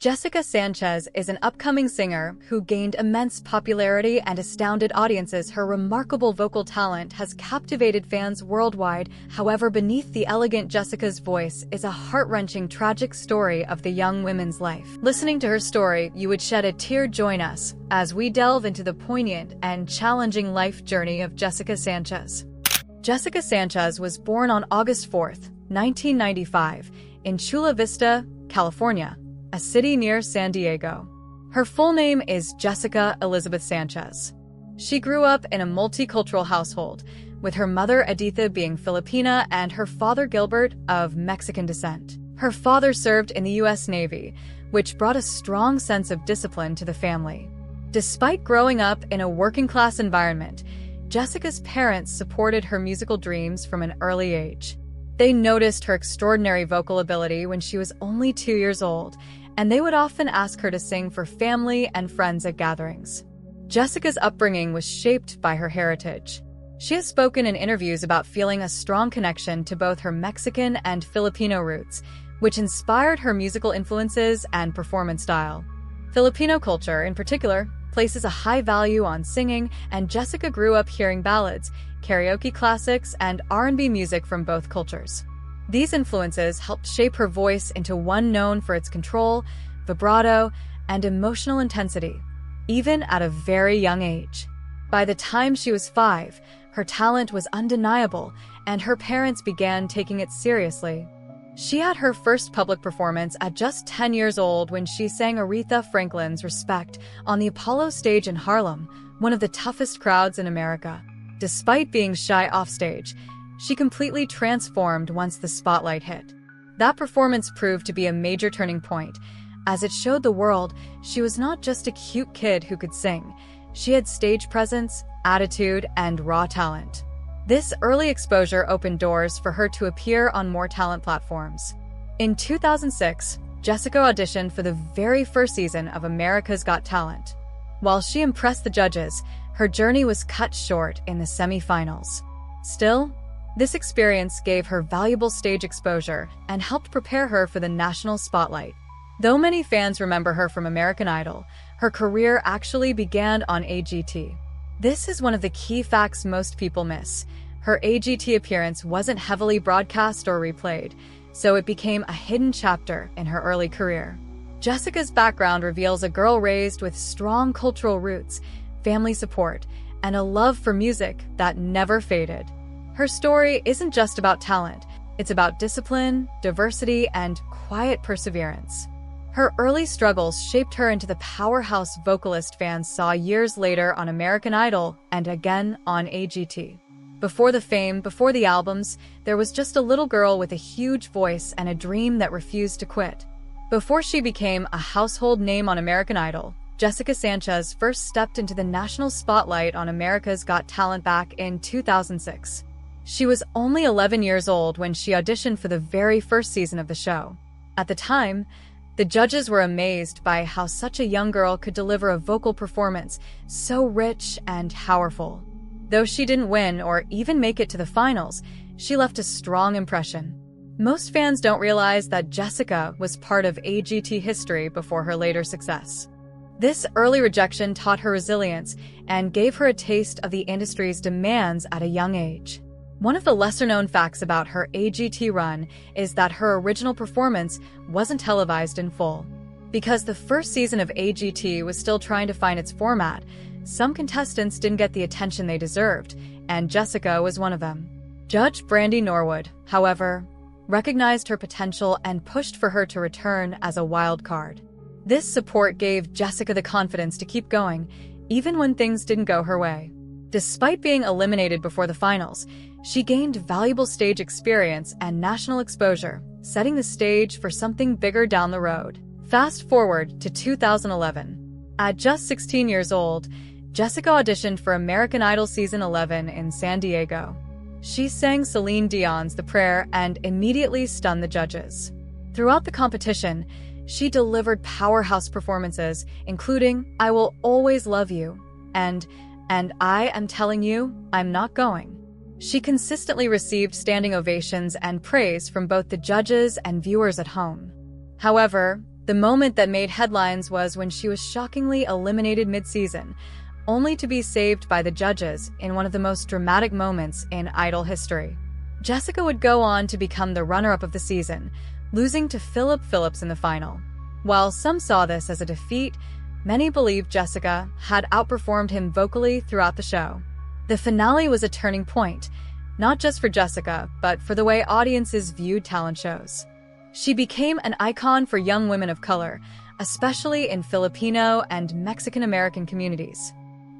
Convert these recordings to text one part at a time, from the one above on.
Jessica Sanchez is an upcoming singer who gained immense popularity and astounded audiences. Her remarkable vocal talent has captivated fans worldwide. However, beneath the elegant Jessica's voice is a heart-wrenching, tragic story of the young woman's life. Listening to her story, you would shed a tear. Join us as we delve into the poignant and challenging life journey of Jessica Sanchez. Jessica Sanchez was born on August 4, 1995, in Chula Vista, California, a city near San Diego. Her full name is Jessica Elizabeth Sanchez. She grew up in a multicultural household, with her mother Editha being Filipina and her father Gilbert of Mexican descent. Her father served in the U.S. Navy, which brought a strong sense of discipline to the family. Despite growing up in a working-class environment, Jessica's parents supported her musical dreams from an early age. They noticed her extraordinary vocal ability when she was only 2 years old, and they would often ask her to sing for family and friends at gatherings. Jessica's upbringing was shaped by her heritage. She has spoken in interviews about feeling a strong connection to both her Mexican and Filipino roots, which inspired her musical influences and performance style. Filipino culture, in particular, places a high value on singing, and Jessica grew up hearing ballads, karaoke classics, and R&B music from both cultures. These influences helped shape her voice into one known for its control, vibrato, and emotional intensity, even at a very young age. By the time she was 5, her talent was undeniable, and her parents began taking it seriously. She had her first public performance at just 10 years old when she sang Aretha Franklin's Respect on the Apollo stage in Harlem, one of the toughest crowds in America. Despite being shy offstage, she completely transformed once the spotlight hit. That performance proved to be a major turning point, as it showed the world she was not just a cute kid who could sing. She had stage presence, attitude, and raw talent. This early exposure opened doors for her to appear on more talent platforms. In 2006, Jessica auditioned for the very first season of America's Got Talent. While she impressed the judges, her journey was cut short in the semi-finals. Still, this experience gave her valuable stage exposure and helped prepare her for the national spotlight. Though many fans remember her from American Idol, her career actually began on AGT. This is one of the key facts most people miss. Her AGT appearance wasn't heavily broadcast or replayed, so it became a hidden chapter in her early career. Jessica's background reveals a girl raised with strong cultural roots, family support, and a love for music that never faded. Her story isn't just about talent, it's about discipline, diversity, and quiet perseverance. Her early struggles shaped her into the powerhouse vocalist fans saw years later on American Idol and again on AGT. Before the fame, before the albums, there was just a little girl with a huge voice and a dream that refused to quit. Before she became a household name on American Idol, Jessica Sanchez first stepped into the national spotlight on America's Got Talent back in 2006. She was only 11 years old when she auditioned for the very first season of the show. At the time, the judges were amazed by how such a young girl could deliver a vocal performance so rich and powerful. Though she didn't win or even make it to the finals, she left a strong impression. Most fans don't realize that Jessica was part of AGT history before her later success. This early rejection taught her resilience and gave her a taste of the industry's demands at a young age. One of the lesser-known facts about her AGT run is that her original performance wasn't televised in full. Because the first season of AGT was still trying to find its format, some contestants didn't get the attention they deserved, and Jessica was one of them. Judge Brandy Norwood, however, recognized her potential and pushed for her to return as a wild card. This support gave Jessica the confidence to keep going, even when things didn't go her way. Despite being eliminated before the finals, she gained valuable stage experience and national exposure, setting the stage for something bigger down the road. Fast forward to 2011. At just 16 years old, Jessica auditioned for American Idol Season 11 in San Diego. She sang Celine Dion's The Prayer and immediately stunned the judges. Throughout the competition, she delivered powerhouse performances, including I Will Always Love You and I Am Telling You, I'm Not Going. She consistently received standing ovations and praise from both the judges and viewers at home. However, The moment that made headlines was when she was shockingly eliminated mid-season, only to be saved by the judges in one of the most dramatic moments in Idol history. Jessica would go on to become the runner-up of the season, losing to Philip Phillips in the final. While some saw this as a defeat, many believed Jessica had outperformed him vocally throughout the show. The finale was a turning point, not just for Jessica, but for the way audiences viewed talent shows. She became an icon for young women of color, especially in Filipino and Mexican-American communities.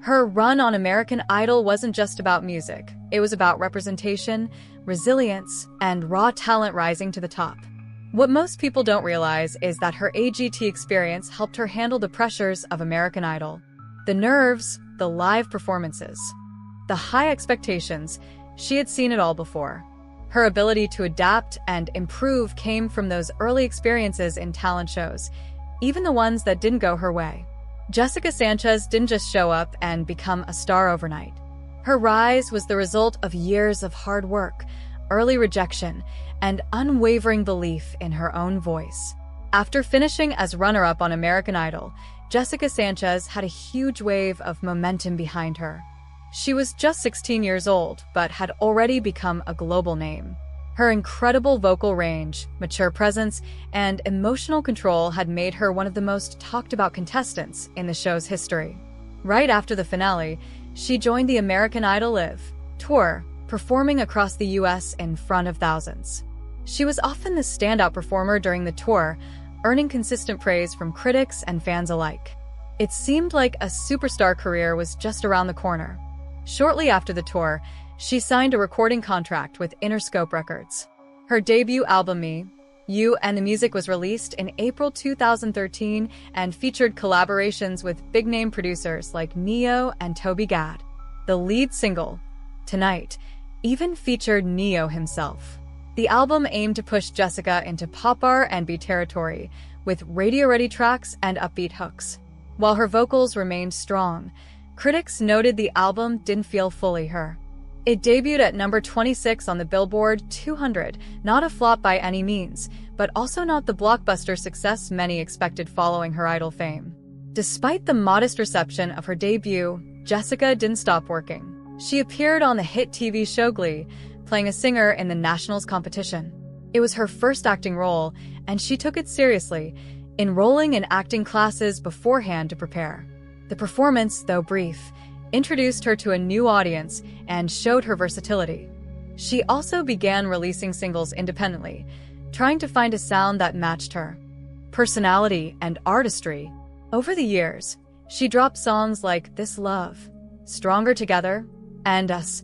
Her run on American Idol wasn't just about music. It was about representation, resilience, and raw talent rising to the top. What most people don't realize is that her AGT experience helped her handle the pressures of American Idol. The nerves, the live performances, the high expectations. She had seen it all before. Her ability to adapt and improve came from those early experiences in talent shows, even the ones that didn't go her way. Jessica Sanchez didn't just show up and become a star overnight. Her rise was the result of years of hard work, early rejection, and unwavering belief in her own voice. After finishing as runner-up on American Idol, Jessica Sanchez had a huge wave of momentum behind her. She was just 16 years old, but had already become a global name. Her incredible vocal range, mature presence, and emotional control had made her one of the most talked-about contestants in the show's history. Right after the finale, she joined the American Idol Live tour, performing across the U.S. in front of thousands. She was often the standout performer during the tour, earning consistent praise from critics and fans alike. It seemed like a superstar career was just around the corner. Shortly after the tour, she signed a recording contract with Interscope Records. Her debut album, Me, You and the Music, was released in April 2013 and featured collaborations with big-name producers like Ne-Yo and Toby Gad. The lead single, Tonight, even featured Ne-Yo himself. The album aimed to push Jessica into pop R&B territory, with radio-ready tracks and upbeat hooks. While her vocals remained strong, critics noted the album didn't feel fully her. It debuted at number 26 on the Billboard 200, not a flop by any means, but also not the blockbuster success many expected following her Idol fame. Despite the modest reception of her debut, Jessica didn't stop working. She appeared on the hit TV show Glee, playing a singer in the Nationals competition. It was her first acting role, and she took it seriously, enrolling in acting classes beforehand to prepare. The performance, though brief, introduced her to a new audience and showed her versatility. She also began releasing singles independently, trying to find a sound that matched her personality and artistry. Over the years, she dropped songs like This Love, Stronger Together, and Us,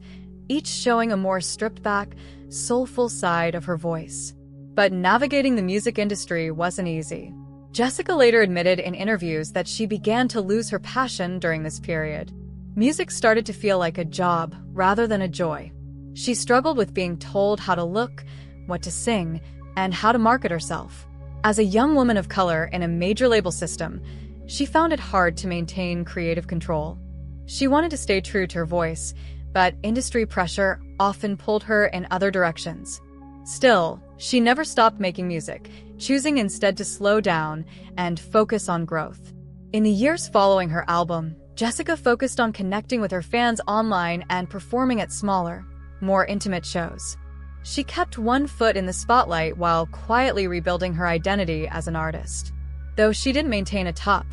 each showing a more stripped-back, soulful side of her voice. But navigating the music industry wasn't easy. Jessica later admitted in interviews that she began to lose her passion during this period. Music started to feel like a job rather than a joy. She struggled with being told how to look, what to sing, and how to market herself. As a young woman of color in a major label system, she found it hard to maintain creative control. She wanted to stay true to her voice, but industry pressure often pulled her in other directions. Still, she never stopped making music, choosing instead to slow down and focus on growth. In the years following her album, Jessica focused on connecting with her fans online and performing at smaller, more intimate shows. She kept one foot in the spotlight while quietly rebuilding her identity as an artist. Though she didn't maintain a top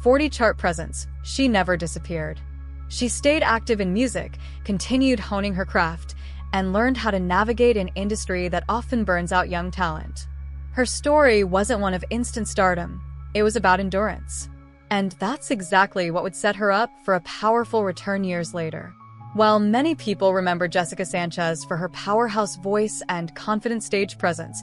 40 chart presence, she never disappeared. She stayed active in music, continued honing her craft, and learned how to navigate an industry that often burns out young talent. Her story wasn't one of instant stardom, it was about endurance. And that's exactly what would set her up for a powerful return years later. While many people remember Jessica Sanchez for her powerhouse voice and confident stage presence,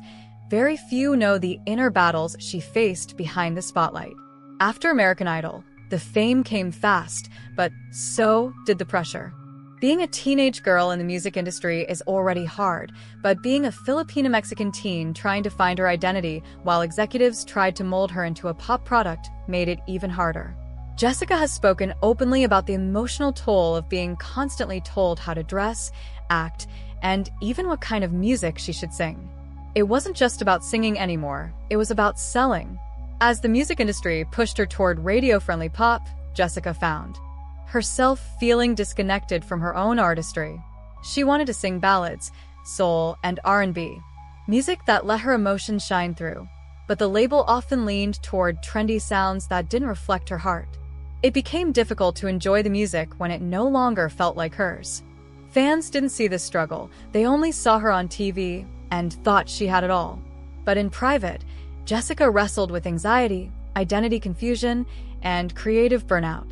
very few know the inner battles she faced behind the spotlight. After American Idol, the fame came fast, but so did the pressure. Being a teenage girl in the music industry is already hard, but being a Filipino-Mexican teen trying to find her identity while executives tried to mold her into a pop product made it even harder. Jessica has spoken openly about the emotional toll of being constantly told how to dress, act, and even what kind of music she should sing. It wasn't just about singing anymore, it was about selling. As the music industry pushed her toward radio-friendly pop, Jessica found herself feeling disconnected from her own artistry. She wanted to sing ballads, soul, and R&B, music that let her emotions shine through, but the label often leaned toward trendy sounds that didn't reflect her heart. It became difficult to enjoy the music when it no longer felt like hers. Fans didn't see this struggle, they only saw her on TV and thought she had it all. But in private, Jessica wrestled with anxiety, identity confusion, and creative burnout.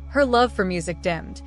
Her love for music dimmed,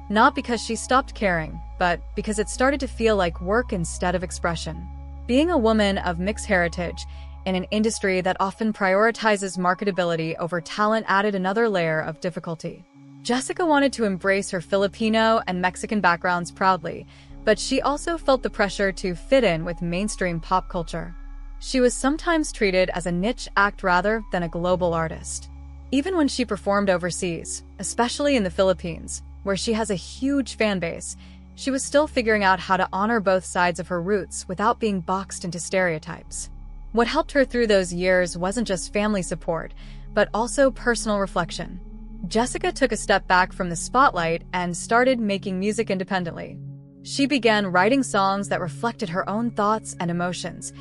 not because she stopped caring, but because it started to feel like work instead of expression. Being a woman of mixed heritage in an industry that often prioritizes marketability over talent added another layer of difficulty. Jessica wanted to embrace her Filipino and Mexican backgrounds proudly, but she also felt the pressure to fit in with mainstream pop culture. She was sometimes treated as a niche act rather than a global artist. Even when she performed overseas, especially in the Philippines, where she has a huge fan base, she was still figuring out how to honor both sides of her roots without being boxed into stereotypes. What helped her through those years wasn't just family support, but also personal reflection. Jessica took a step back from the spotlight and started making music independently. She began writing songs that reflected her own thoughts and emotions,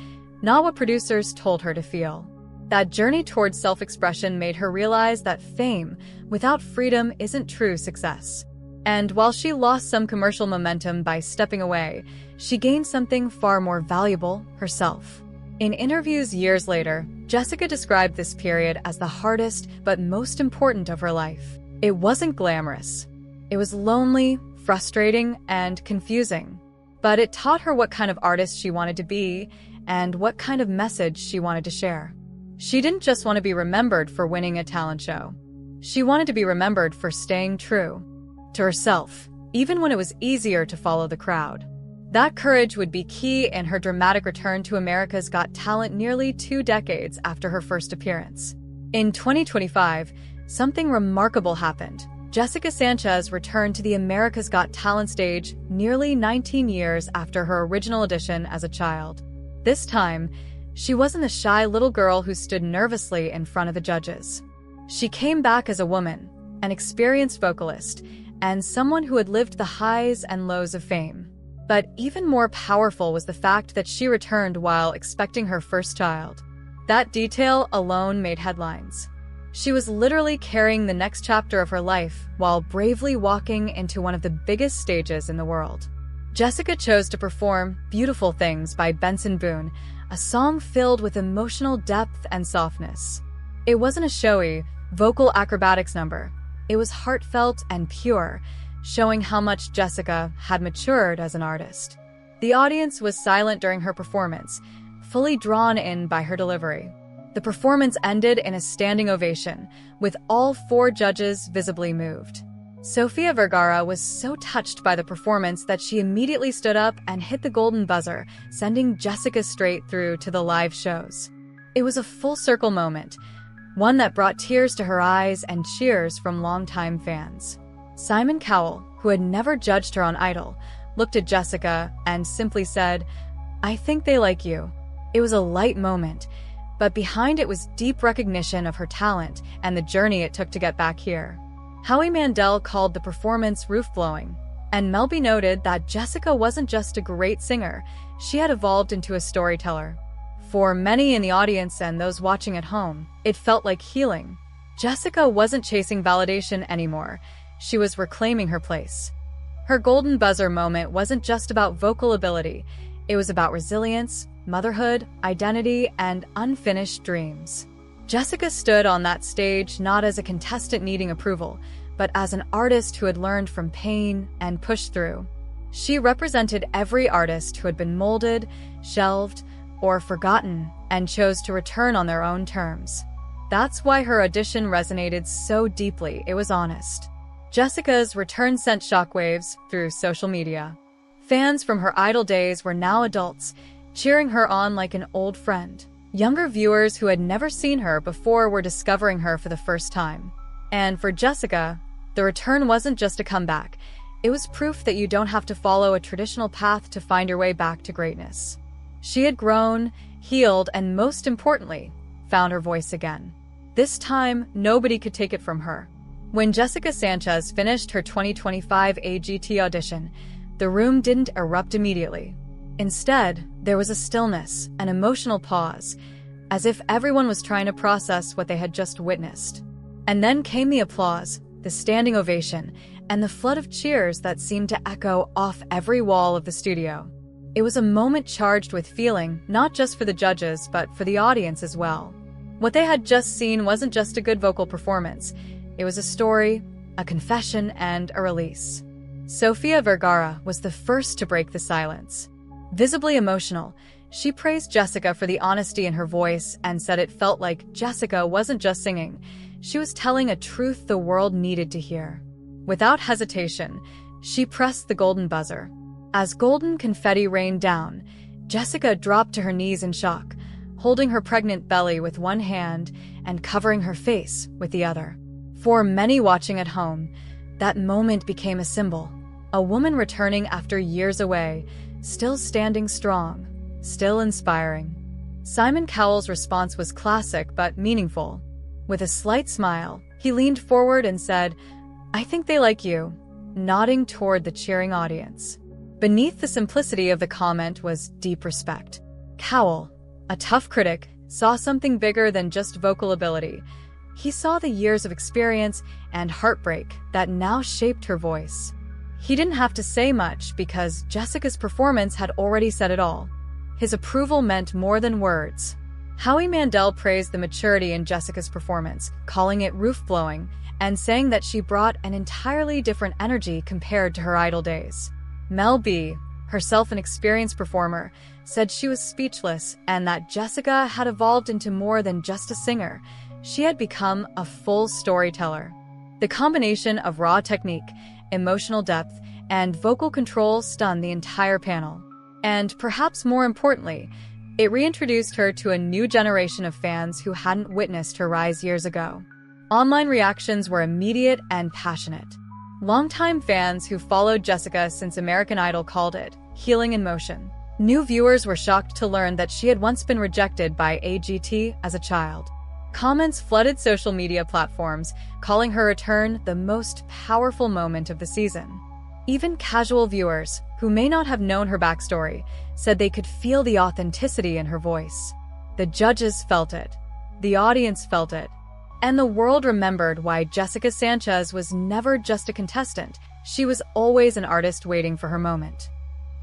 not what producers told her to feel. That journey towards self-expression made her realize that fame without freedom isn't true success. And while she lost some commercial momentum by stepping away, she gained something far more valuable, herself. In interviews years later, Jessica described this period as the hardest but most important of her life. It wasn't glamorous. It was lonely, frustrating, and confusing. But it taught her what kind of artist she wanted to be and what kind of message she wanted to share. She didn't just want to be remembered for winning a talent show. She wanted to be remembered for staying true to herself, even when it was easier to follow the crowd. That courage would be key in her dramatic return to America's Got Talent nearly 2 decades after her first appearance. In 2025, something remarkable happened. Jessica Sanchez returned to the America's Got Talent stage nearly 19 years after her original audition as a child. This time, she wasn't the shy little girl who stood nervously in front of the judges. She came back as a woman, an experienced vocalist, and someone who had lived the highs and lows of fame. But even more powerful was the fact that she returned while expecting her first child. That detail alone made headlines. She was literally carrying the next chapter of her life while bravely walking into one of the biggest stages in the world. Jessica chose to perform Beautiful Things by Benson Boone, a song filled with emotional depth and softness. It wasn't a showy, vocal acrobatics number. It was heartfelt and pure, showing how much Jessica had matured as an artist. The audience was silent during her performance, fully drawn in by her delivery. The performance ended in a standing ovation, with all 4 judges visibly moved. Sofia Vergara was so touched by the performance that she immediately stood up and hit the golden buzzer, sending Jessica straight through to the live shows. It was a full-circle moment, one that brought tears to her eyes and cheers from longtime fans. Simon Cowell, who had never judged her on Idol, looked at Jessica and simply said, "I think they like you." It was a light moment, but behind it was deep recognition of her talent and the journey it took to get back here. Howie Mandel called the performance roof-blowing, and Melby noted that Jessica wasn't just a great singer, she had evolved into a storyteller. For many in the audience and those watching at home, it felt like healing. Jessica wasn't chasing validation anymore, she was reclaiming her place. Her golden buzzer moment wasn't just about vocal ability, it was about resilience, motherhood, identity, and unfinished dreams. Jessica stood on that stage not as a contestant needing approval, but as an artist who had learned from pain and pushed through. She represented every artist who had been molded, shelved, or forgotten, and chose to return on their own terms. That's why her audition resonated so deeply, it was honest. Jessica's return sent shockwaves through social media. Fans from her Idol days were now adults, cheering her on like an old friend. Younger viewers who had never seen her before were discovering her for the first time. And for Jessica, the return wasn't just a comeback. It was proof that you don't have to follow a traditional path to find your way back to greatness. She had grown, healed, and most importantly, found her voice again. This time, nobody could take it from her. When Jessica Sanchez finished her 2025 AGT audition, the room didn't erupt immediately. Instead, there was a stillness, an emotional pause, as if everyone was trying to process what they had just witnessed. And then came the applause, the standing ovation, and the flood of cheers that seemed to echo off every wall of the studio. It was a moment charged with feeling, not just for the judges, but for the audience as well. What they had just seen wasn't just a good vocal performance. It was a story, a confession, and a release. Sofia Vergara was the first to break the silence. Visibly emotional, she praised Jessica for the honesty in her voice and said it felt like Jessica wasn't just singing, she was telling a truth the world needed to hear. Without hesitation, she pressed the golden buzzer. As golden confetti rained down, Jessica dropped to her knees in shock, holding her pregnant belly with one hand and covering her face with the other. For many watching at home, that moment became a symbol. A woman returning after years away, still standing strong, still inspiring. Simon Cowell's response was classic but meaningful. With a slight smile, he leaned forward and said, "I think they like you," nodding toward the cheering audience. Beneath the simplicity of the comment was deep respect. Cowell, a tough critic, saw something bigger than just vocal ability. He saw the years of experience and heartbreak that now shaped her voice. He didn't have to say much because Jessica's performance had already said it all. His approval meant more than words. Howie Mandel praised the maturity in Jessica's performance, calling it roof-blowing, and saying that she brought an entirely different energy compared to her Idol days. Mel B, herself an experienced performer, said she was speechless and that Jessica had evolved into more than just a singer. She had become a full storyteller. The combination of raw technique, emotional depth, and vocal control stunned the entire panel. And perhaps more importantly, it reintroduced her to a new generation of fans who hadn't witnessed her rise years ago. Online reactions were immediate and passionate. Longtime fans who followed Jessica since American Idol called it healing in motion. New viewers were shocked to learn that she had once been rejected by AGT as a child. Comments flooded social media platforms, calling her return the most powerful moment of the season. Even casual viewers, who may not have known her backstory, said they could feel the authenticity in her voice. The judges felt it. The audience felt it. And the world remembered why Jessica Sanchez was never just a contestant. She was always an artist waiting for her moment.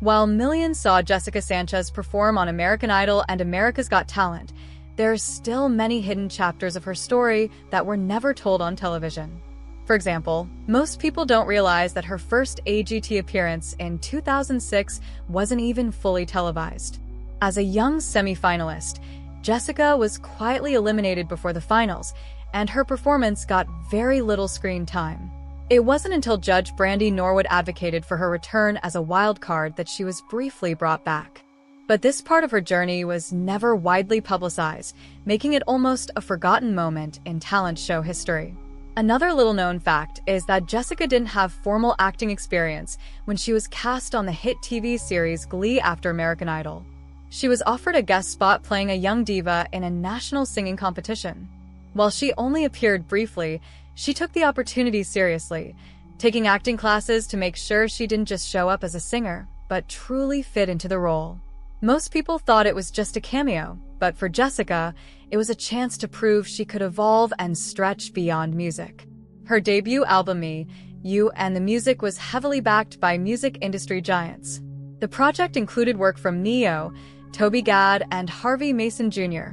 While millions saw Jessica Sanchez perform on American Idol and America's Got Talent, there are still many hidden chapters of her story that were never told on television. For example, most people don't realize that her first AGT appearance in 2006 wasn't even fully televised. As a young semi-finalist, Jessica was quietly eliminated before the finals, and her performance got very little screen time. It wasn't until Judge Brandy Norwood advocated for her return as a wild card that she was briefly brought back. But this part of her journey was never widely publicized, making it almost a forgotten moment in talent show history. Another little-known fact is that Jessica didn't have formal acting experience when she was cast on the hit TV series Glee after American Idol. She was offered a guest spot playing a young diva in a national singing competition. While she only appeared briefly, she took the opportunity seriously, taking acting classes to make sure she didn't just show up as a singer, but truly fit into the role. Most people thought it was just a cameo, but for Jessica, it was a chance to prove she could evolve and stretch beyond music. Her debut album, Me, You, and the Music was heavily backed by music industry giants. The project included work from Ne-Yo, Toby Gad, and Harvey Mason Jr.,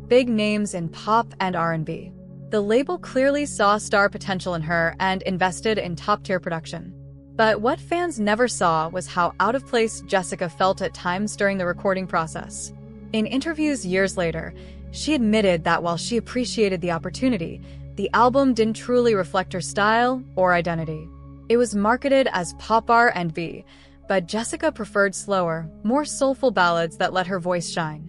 big names in pop and R&B. The label clearly saw star potential in her and invested in top-tier production. But what fans never saw was how out of place Jessica felt at times during the recording process. In interviews years later, she admitted that while she appreciated the opportunity, the album didn't truly reflect her style or identity. It was marketed as pop R&B, but Jessica preferred slower, more soulful ballads that let her voice shine.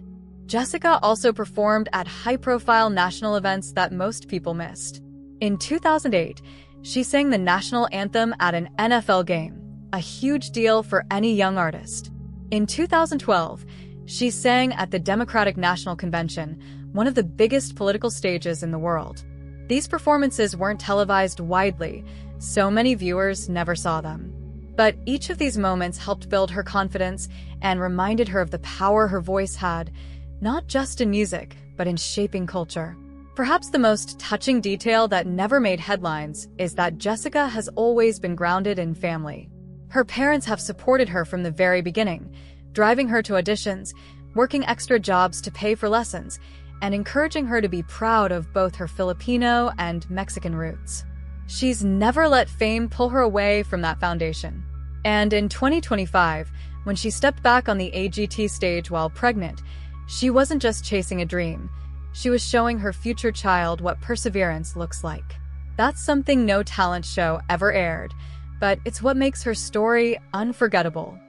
Jessica also performed at high-profile national events that most people missed. In 2008, she sang the national anthem at an NFL game, a huge deal for any young artist. In 2012, she sang at the Democratic National Convention, one of the biggest political stages in the world. These performances weren't televised widely, so many viewers never saw them. But each of these moments helped build her confidence and reminded her of the power her voice had, not just in music, but in shaping culture. Perhaps the most touching detail that never made headlines is that Jessica has always been grounded in family. Her parents have supported her from the very beginning, driving her to auditions, working extra jobs to pay for lessons, and encouraging her to be proud of both her Filipino and Mexican roots. She's never let fame pull her away from that foundation. And in 2025, when she stepped back on the AGT stage while pregnant, she wasn't just chasing a dream. She was showing her future child what perseverance looks like. That's something no talent show ever aired, but it's what makes her story unforgettable.